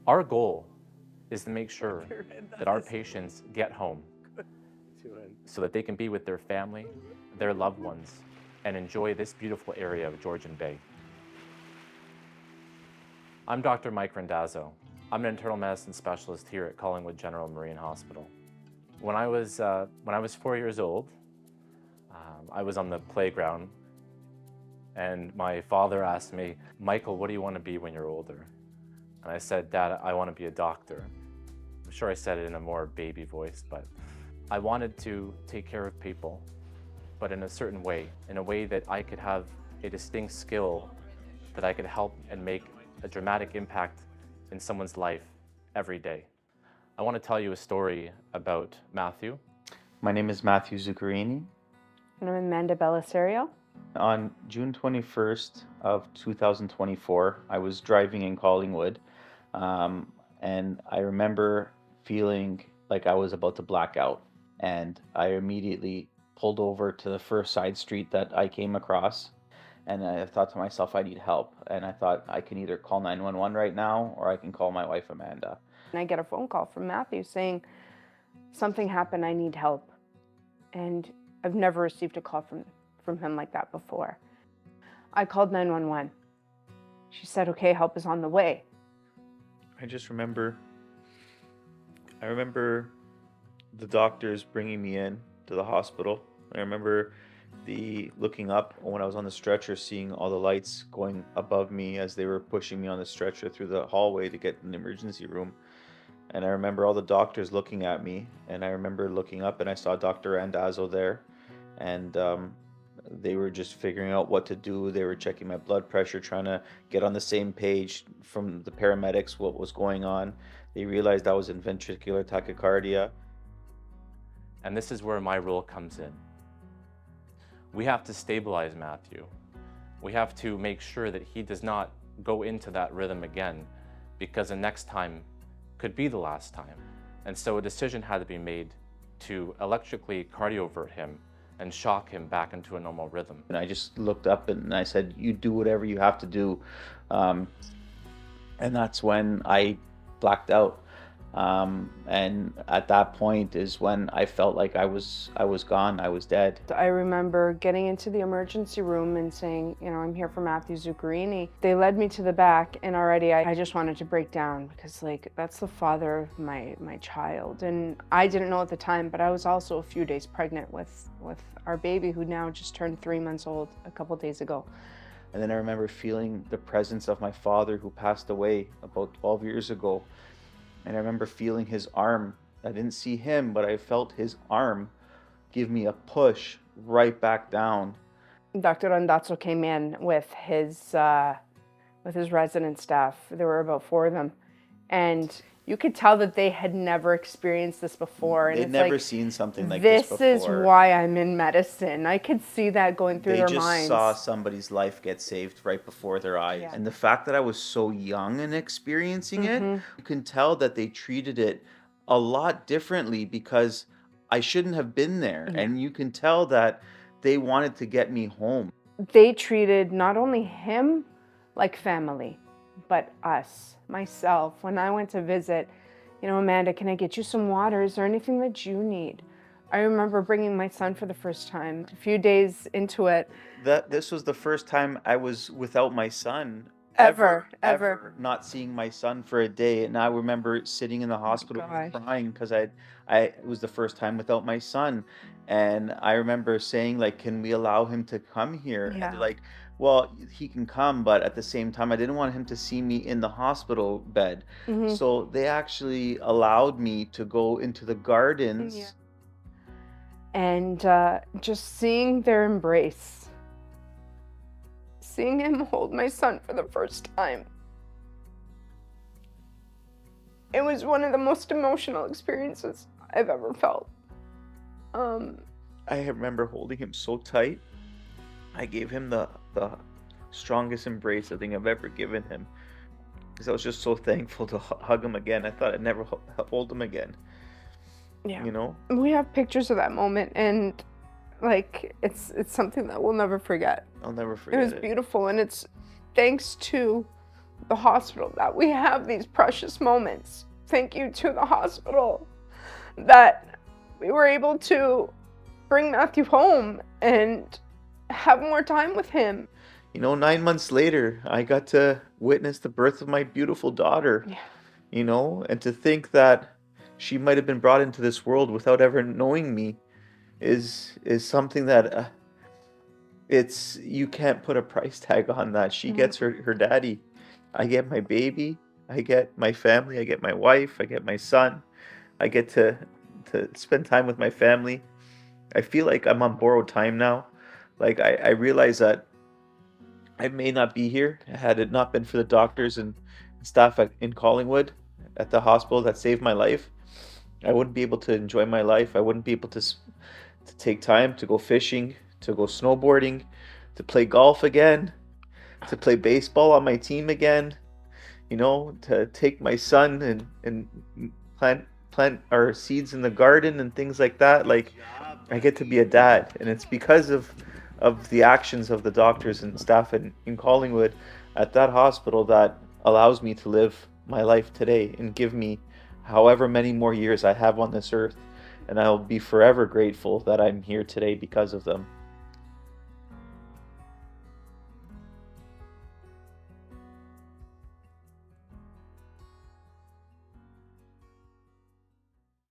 Our goal is to make sure that our patients get home so that they can be with their family, their loved ones, and enjoy this beautiful area of Georgian Bay. I'm Dr. Mike Randazzo. I'm an internal medicine specialist here at Collingwood General Marine Hospital. When I was 4 years old, I was on the playground, and my father asked me, "Michael, what do you want to be when you're older?" And I said, "Dad, I want to be a doctor." I'm sure I said it in a more baby voice, but I wanted to take care of people, but in a certain way, in a way that I could have a distinct skill that I could help and make a dramatic impact in someone's life every day. I want to tell you a story about Matthew. My name is Matthew Zuccarini. And I'm Amanda Bellisario. On June 21st of 2024, I was driving in Collingwood, and I remember feeling like I was about to black out. And I immediately pulled over to the first side street that I came across. And I thought to myself, I need help. And I thought I can either call 911 right now, or I can call my wife, Amanda. And I get a phone call from Matthew saying, "Something happened, I need help." And I've never received a call from him like that before. I called 911. She said, "Okay, help is on the way." I remember the doctors bringing me in to the hospital. I remember looking up when I was on the stretcher, seeing all the lights going above me as they were pushing me on the stretcher through the hallway to get in the emergency room. And I remember all the doctors looking at me, and I remember looking up and I saw Dr. Randazzo there, and they were just figuring out what to do. They were checking my blood pressure, trying to get on the same page from the paramedics what was going on. They realized I was in ventricular tachycardia. And this is where my role comes in. We have to stabilize Matthew. We have to make sure that he does not go into that rhythm again, because the next time could be the last time. And so a decision had to be made to electrically cardiovert him and shock him back into a normal rhythm. And I just looked up and I said, "You do whatever you have to do." And that's when I blacked out. And at that point is when I felt like I was gone, I was dead. I remember getting into the emergency room and saying, "I'm here for Matthew Zuccarini." They led me to the back, and already I just wanted to break down, because that's the father of my child. And I didn't know at the time, but I was also a few days pregnant with our baby, who now just turned 3 months old a couple days ago. And then I remember feeling the presence of my father, who passed away about 12 years ago. And I remember feeling his arm. I didn't see him, but I felt his arm give me a push right back down. Dr. Randazzo came in with his resident staff. There were about 4 of them. And you could tell that they had never experienced this before. And They'd never seen something like this before. This is why I'm in medicine. I could see that going through their minds. They just saw somebody's life get saved right before their eyes. Yeah. And the fact that I was so young and experiencing it, you can tell that they treated it a lot differently, because I shouldn't have been there. Yeah. And you can tell that they wanted to get me home. They treated not only him like family, but us, myself. When I went to visit, "Amanda, can I get you some water? Is there anything that you need?" I remember bringing my son for the first time. A few days into it. This was the first time I was without my son. Ever. Not seeing my son for a day. And I remember sitting in the hospital crying, because it was the first time without my son. And I remember saying, "Can we allow him to come here?" Yeah. And they're "Well, he can come," but at the same time, I didn't want him to see me in the hospital bed. So they actually allowed me to go into the gardens. Yeah. And just seeing their embrace, seeing him hold my son for the first time, it was one of the most emotional experiences I've ever felt. I remember holding him so tight. I gave him the strongest embrace I think I've ever given him, because I was just so thankful to hug him again. I thought I'd never hold him again. Yeah. We have pictures of that moment, and it's something that we'll never forget. I'll never forget it. It was beautiful, and it's thanks to the hospital that we have these precious moments. Thank you to the hospital that we were able to bring Matthew home and have more time with him. 9 months later, I got to witness the birth of my beautiful daughter. Yeah. And to think that she might have been brought into this world without ever knowing me is something that you can't put a price tag on that. She gets her daddy. I get my baby. I get my family. I get my wife. I get my son. I get to spend time with my family. I feel like I'm on borrowed time now. Like I realize that I may not be here had it not been for the doctors and staff in Collingwood at the hospital that saved my life. I wouldn't be able to enjoy my life. I wouldn't be able to take time to go fishing, to go snowboarding, to play golf again, to play baseball on my team again, to take my son and plant our seeds in the garden and things like that. Like, I get to be a dad, and it's because of the actions of the doctors and staff in Collingwood at that hospital that allows me to live my life today and give me however many more years I have on this earth. And I'll be forever grateful that I'm here today because of them.